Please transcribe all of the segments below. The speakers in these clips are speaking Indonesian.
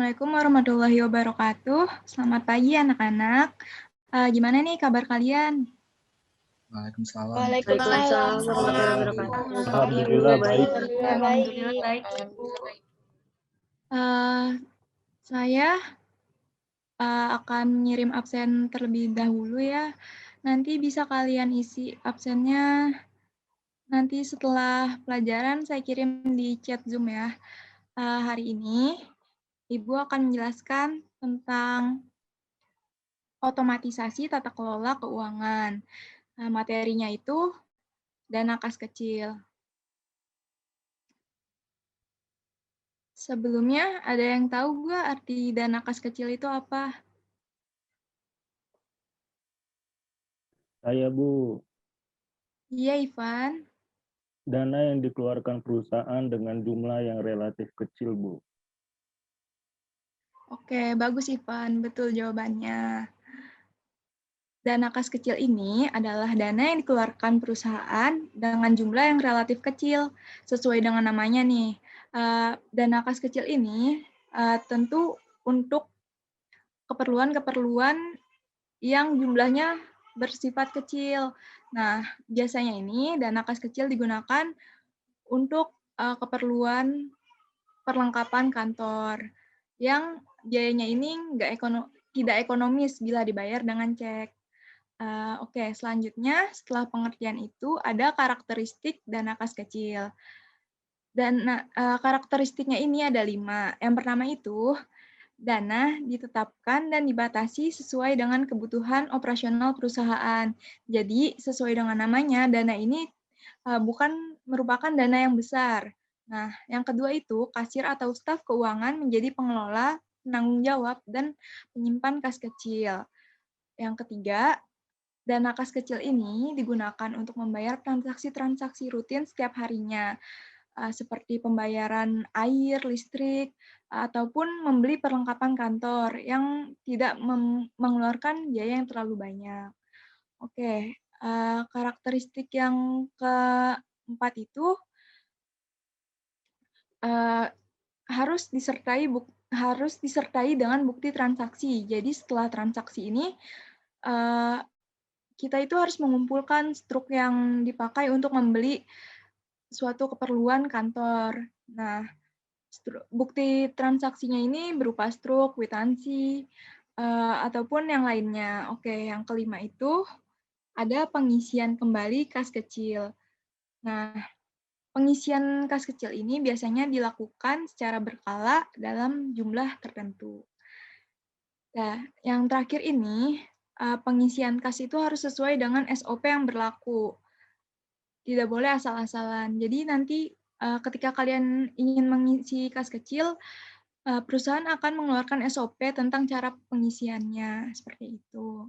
Assalamualaikum warahmatullahi wabarakatuh. Selamat pagi anak-anak. Gimana nih kabar kalian? Waalaikumsalam. Waalaikumsalam warahmatullahi wabarakatuh. Alhamdulillah baik. Alhamdulillah baik. Saya akan mengirim absen terlebih dahulu ya. Nanti bisa kalian isi absennya nanti setelah pelajaran saya kirim di chat Zoom ya. Hari ini Ibu akan menjelaskan tentang otomatisasi tata kelola keuangan. Materinya itu dana kas kecil. Sebelumnya, ada yang tahu nggak arti dana kas kecil itu apa? Saya, Bu. Iya, Ivan. Dana yang dikeluarkan perusahaan dengan jumlah yang relatif kecil, Bu. Oke, bagus Ivan. Betul jawabannya. Dana kas kecil ini adalah dana yang dikeluarkan perusahaan dengan jumlah yang relatif kecil. Sesuai dengan namanya nih. Dana kas kecil ini tentu untuk keperluan-keperluan yang jumlahnya bersifat kecil. Nah, biasanya ini dana kas kecil digunakan untuk keperluan perlengkapan kantor yang biayanya ini tidak ekonomis bila dibayar dengan cek. Oke, selanjutnya setelah pengertian itu ada karakteristik dana kas kecil. Dan karakteristiknya ini ada 5. Yang pertama itu, dana ditetapkan dan dibatasi sesuai dengan kebutuhan operasional perusahaan. Jadi, sesuai dengan namanya, dana ini bukan merupakan dana yang besar. Nah, yang kedua itu, kasir atau staf keuangan menjadi pengelola, penanggung jawab, dan penyimpan kas kecil. Yang ketiga, dana kas kecil ini digunakan untuk membayar transaksi-transaksi rutin setiap harinya, seperti pembayaran air, listrik, ataupun membeli perlengkapan kantor yang tidak mengeluarkan biaya yang terlalu banyak. Oke, karakteristik yang keempat itu harus disertai dengan bukti transaksi. Jadi setelah transaksi ini, kita itu harus mengumpulkan struk yang dipakai untuk membeli suatu keperluan kantor. Nah, bukti transaksinya ini berupa struk, kwitansi, ataupun yang lainnya. Oke, yang kelima itu ada pengisian kembali kas kecil. Nah, pengisian kas kecil ini biasanya dilakukan secara berkala dalam jumlah tertentu. Nah, yang terakhir ini, pengisian kas itu harus sesuai dengan SOP yang berlaku. Tidak boleh asal-asalan. Jadi nanti ketika kalian ingin mengisi kas kecil, perusahaan akan mengeluarkan SOP tentang cara pengisiannya, seperti itu.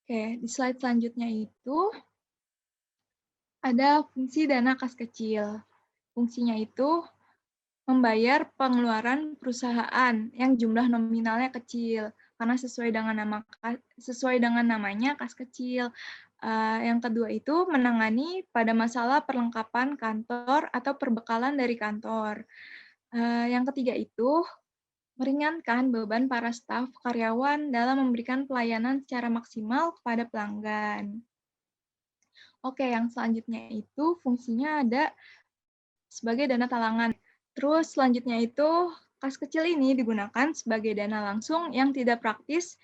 Oke, di slide selanjutnya itu ada fungsi dana kas kecil. Fungsinya itu membayar pengeluaran perusahaan yang jumlah nominalnya kecil, karena sesuai dengan namanya kas kecil. Yang kedua itu menangani pada masalah perlengkapan kantor atau perbekalan dari kantor. Yang ketiga itu meringankan beban para staf karyawan dalam memberikan pelayanan secara maksimal kepada pelanggan. Oke, yang selanjutnya itu fungsinya ada sebagai dana talangan. Terus selanjutnya itu kas kecil ini digunakan sebagai dana langsung yang tidak praktis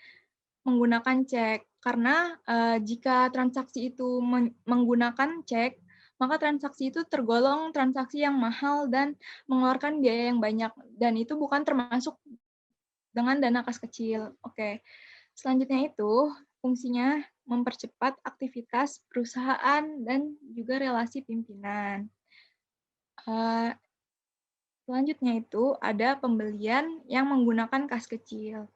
menggunakan cek. Karena jika transaksi itu menggunakan cek, maka transaksi itu tergolong transaksi yang mahal dan mengeluarkan biaya yang banyak. Dan itu bukan termasuk dengan dana kas kecil. Oke. Selanjutnya itu fungsinya mempercepat aktivitas perusahaan dan juga relasi pimpinan. Selanjutnya itu ada pembelian yang menggunakan kas kecil.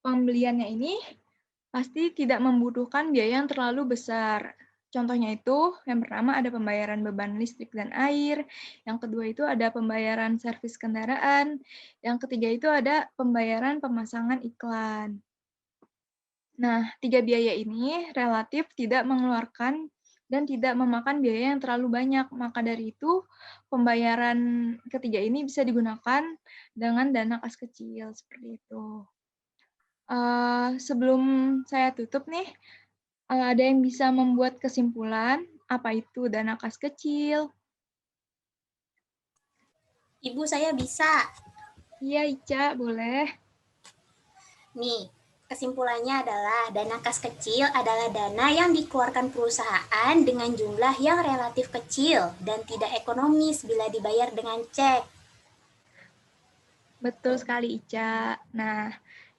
Pembeliannya ini pasti tidak membutuhkan biaya yang terlalu besar. Contohnya itu, yang pertama ada pembayaran beban listrik dan air, yang kedua itu ada pembayaran servis kendaraan, yang ketiga itu ada pembayaran pemasangan iklan. Nah, 3 biaya ini relatif tidak mengeluarkan dan tidak memakan biaya yang terlalu banyak. Maka dari itu, pembayaran ketiga ini bisa digunakan dengan dana kas kecil, seperti itu. Sebelum saya tutup nih, ada yang bisa membuat kesimpulan apa itu dana kas kecil? Ibu, saya bisa. Iya, Ica, boleh. Nih, kesimpulannya adalah dana kas kecil adalah dana yang dikeluarkan perusahaan dengan jumlah yang relatif kecil dan tidak ekonomis bila dibayar dengan cek. Betul sekali, Ica. Nah,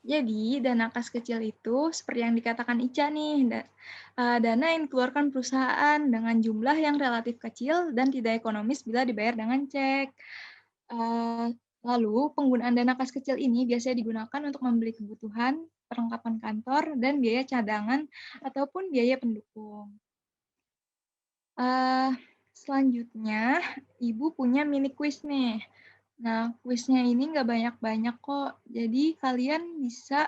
jadi dana kas kecil itu seperti yang dikatakan Ica nih, dana yang dikeluarkan perusahaan dengan jumlah yang relatif kecil dan tidak ekonomis bila dibayar dengan cek. Lalu, penggunaan dana kas kecil ini biasanya digunakan untuk membeli kebutuhan, perlengkapan kantor, dan biaya cadangan ataupun biaya pendukung. Selanjutnya, Ibu punya mini quiz nih. Nah, kuisnya ini nggak banyak-banyak kok. Jadi kalian bisa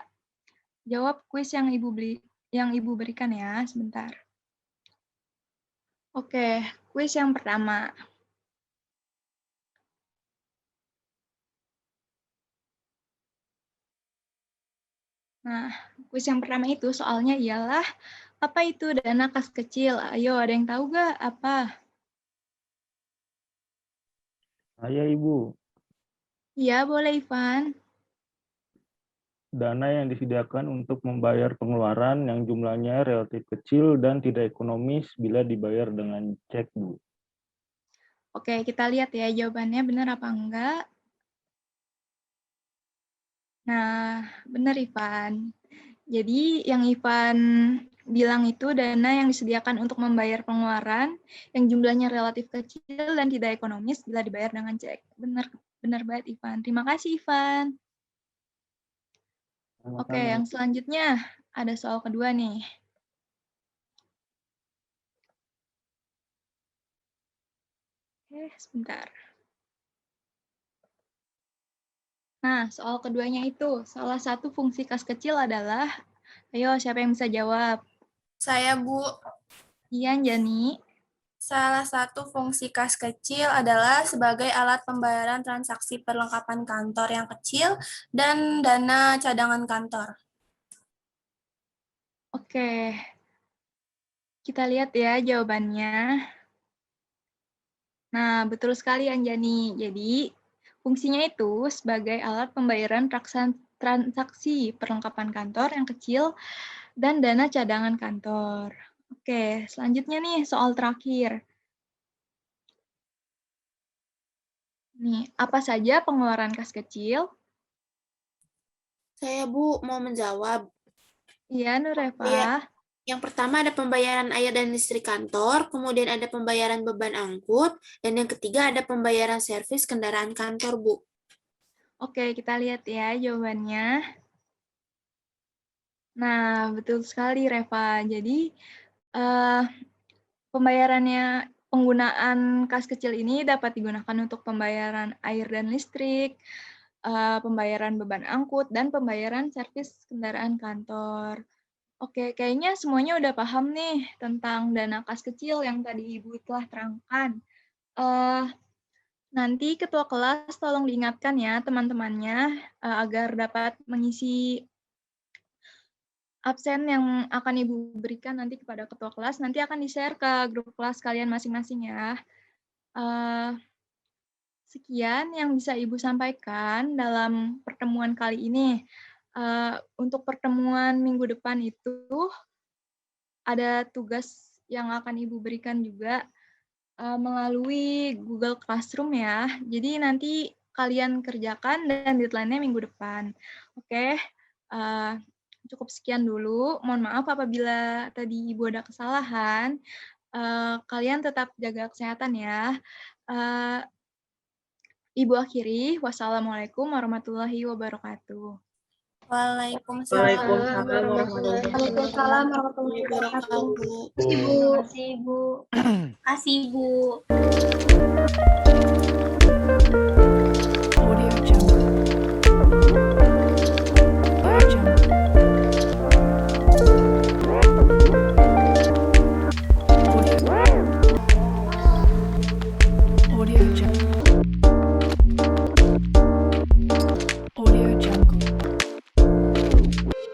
jawab kuis yang Ibu berikan ya, sebentar. Oke, kuis yang pertama. Nah, kuis yang pertama itu soalnya ialah apa itu dana kas kecil? Ayo, ada yang tahu nggak apa? Saya Ibu, Iya, boleh Ivan. dana yang disediakan untuk membayar pengeluaran yang jumlahnya relatif kecil dan tidak ekonomis bila dibayar dengan cek, Bu. Oke, kita lihat ya jawabannya benar apa enggak. Nah, benar Ivan. Jadi yang Ivan bilang itu dana yang disediakan untuk membayar pengeluaran yang jumlahnya relatif kecil dan tidak ekonomis bila dibayar dengan cek. Benar banget Ivan. Terima kasih Ivan. Oke, yang selanjutnya ada soal kedua nih. Oke, sebentar. Nah, soal keduanya itu, salah satu fungsi kas kecil adalah, ayo siapa yang bisa jawab? Saya, Bu. Iya, Jani. Salah satu fungsi kas kecil adalah sebagai alat pembayaran transaksi perlengkapan kantor yang kecil dan dana cadangan kantor. Oke, kita lihat ya jawabannya. Nah, betul sekali Anjani. Jadi, fungsinya itu sebagai alat pembayaran transaksi perlengkapan kantor yang kecil dan dana cadangan kantor. Oke, selanjutnya nih soal terakhir. Nih, apa saja pengeluaran kas kecil? Saya, Bu, mau menjawab. Iya, Nureva. Iya. Yang pertama ada pembayaran air dan listrik kantor, kemudian ada pembayaran beban angkut, dan yang ketiga ada pembayaran servis kendaraan kantor, Bu. Oke, kita lihat ya jawabannya. Nah, betul sekali, Reva. Jadi, penggunaan kas kecil ini dapat digunakan untuk pembayaran air dan listrik, pembayaran beban angkut, dan pembayaran servis kendaraan kantor. Oke, kayaknya semuanya udah paham nih tentang dana kas kecil yang tadi Ibu telah terangkan. Nanti ketua kelas tolong diingatkan ya teman-temannya agar dapat mengisi absen yang akan Ibu berikan nanti kepada ketua kelas. Nanti akan di-share ke grup kelas kalian masing-masing ya. Sekian yang bisa Ibu sampaikan dalam pertemuan kali ini. Untuk pertemuan minggu depan itu ada tugas yang akan Ibu berikan juga melalui Google Classroom ya. Jadi nanti kalian kerjakan dan deadline-nya minggu depan. Oke, cukup sekian dulu. Mohon maaf apabila tadi Ibu ada kesalahan. Kalian tetap jaga kesehatan ya. Ibu akhiri, wassalamualaikum warahmatullahi wabarakatuh. Waalaikumsalam warahmatullahi wabarakatuh. Terima kasih, Bu. Terima kasih, Bu.